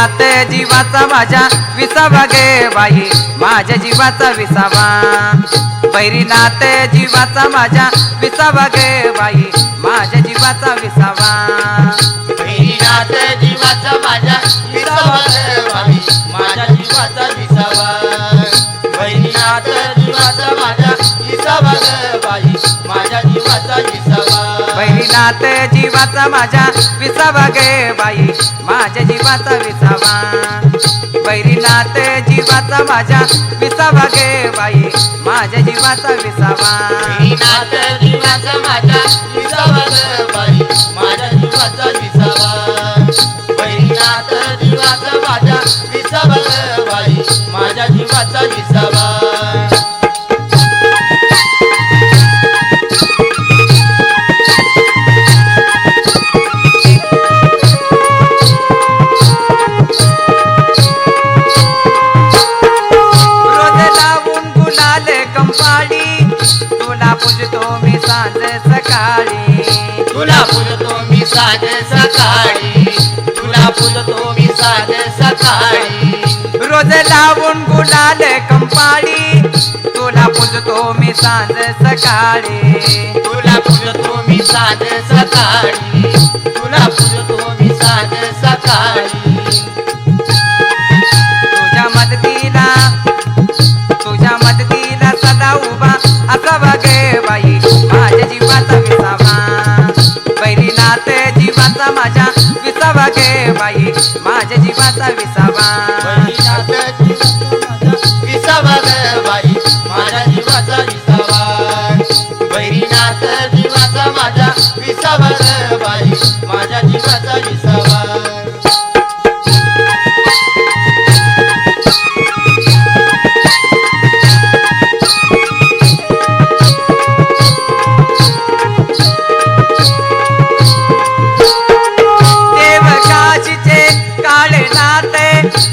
बैरीनाथ जीवाचा माझ्या विसावा गे बाई माझ्या जीवाचा विसावा बैरीनाथ जीवाचा माझ्या विसावा गे बाई माझ्या जीवाचा विसावा बैरीनाथ जीवाचा माझ्या विसावा गे बाई माझ्या जीवाचा विसावा बैरीनाथ जीवाचा माझ्या विसावा गे बाई माझ्या जीवाचा विसावा बैरीनाथ जीवाचा माझ्या विसावा गे बाई माझ्या जीवाचा विसावा बैरीनाथ जीवाचा माझ्या विसावा गे बाई माझ्या जीवाचा विसावा बैरीनाथ जीवाचा माझ्या विसावा गे बाई माझ्या जीवाचा विसावा बैरीनाथ जीवाचा माझ्या विसावा गे बाई माझ्या जीवाचा विसावा तुला पूजतो मी सांज सकाळी तुला पूजतो मी सांज सकाळी तुला पूजतो मी सांज सकाळी रोज लावून गुलाल कंपाळी तुला पूजतो मी सांज सकाळी तुला पूजतो मी सांज सकाळी तुला पूजतो मी सांज सकाळी तुझ्या मदतीला सदा उभा असावा गे बाई माझ्या जीवाचा विसावा बैरीनाथ जीवाचा माझ्या विसावा गे बाई माझ्या जीवाचा विसावा बैरीनाथ विसावा गे बाई माझ्या जीवाचा विसावा बैरीनाथ जीवाचा माझ्या विसावा गे बाई माझ्या जीवाचा विसावा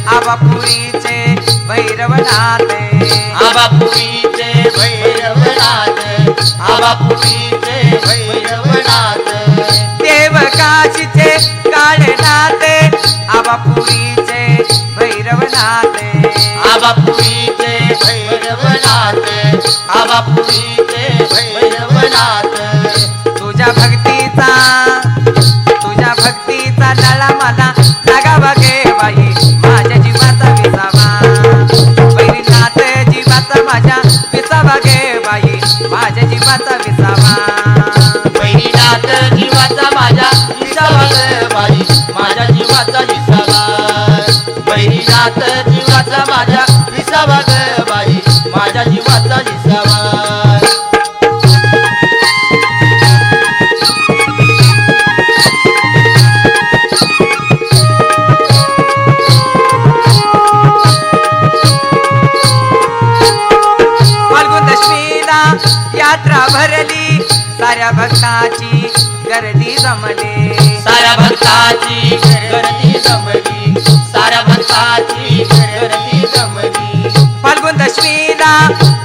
आबापुरीचे भैरवनाथ आबापुरीचे भैरवनाथ आबापुरीचे भैरवनाथ देव काशीचे काळनाथ आबापुरीचे भैरवनाथ आबापुरीचे भैरवनाथ आबापुरीचे भैरवनाथ तुझ्या भक्तीचा लळा मला लागावा गे बाई माझ्या जीवाचा विसावा बैरीनाथ जीवाचा माझ्या विसावा गे बाई माझ्या जीवाचा विसावा बैरीनाथ जीवाचा माझ्या विसावा गे बाई माझ्या जीवाचा विसावा बैरीनाथ जीवाचा माझ्या विसावा गे बाई माझ्या जीवाचा विसावा यात्रा भरली साऱ्या भक्ताची गर्दी जमली साऱ्या भक्ताची गर्दी जमली साऱ्या भक्ताची गर्दी जमली फाल्गुन दशमीला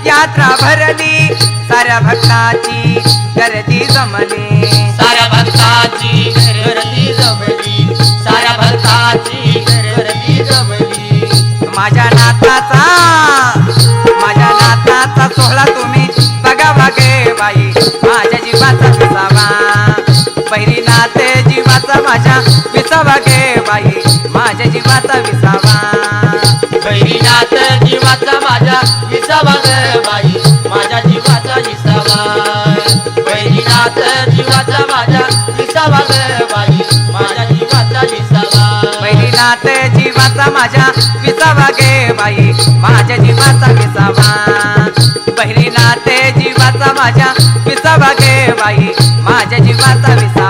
यात्रा भरली साऱ्या भक्ताची गर्दी जमली साऱ्या भक्ताची गर्दी जमली साऱ्या भक्ताची गर्दी जमली माझ्या नाताचा सोहळा तुम्ही बघावा गे बाई माझ्या जीवाचा विसावा बैरीनाथ जीवाचा माझ्या विसावा गे बाई माझ्या जीवाचा विसावा बैरीनाथ जीवाचा माझ्या विसावा गे बाई माझ्या जीवाचा विसावा बैरीनाथ जीवाचा माझ्या विसावा गे बाई माझ्या जीवाचा विसावा बैरीनाथ जीवाचा माझ्या विसावा गे बाई माझ्या जीवाचा विसावा बैरीनाथ जीवाचा माझ्या विसावा गे बाई माझ्या जीवाचा विसावा